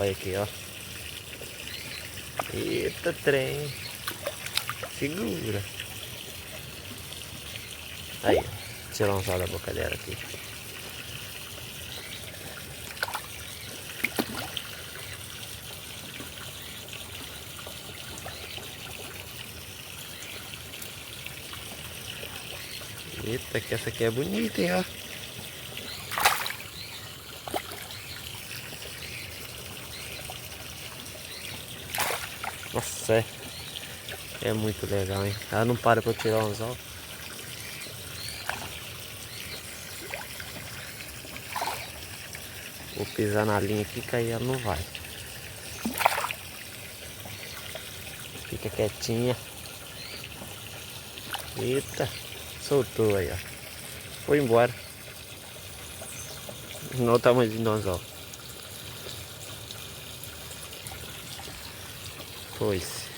Olha aqui, ó. Eita, trem. Segura. Aí, ó. Tirar um sal da boca dela aqui. Eita, que essa aqui é bonita, hein, ó. Nossa, é muito legal, hein. Ela não para pra eu tirar o anzol. Vou pisar na linha aqui que aí ela não vai. Fica quietinha. Eita, soltou aí, ó. Foi embora. Não o tamanho do anzol. Foi-se.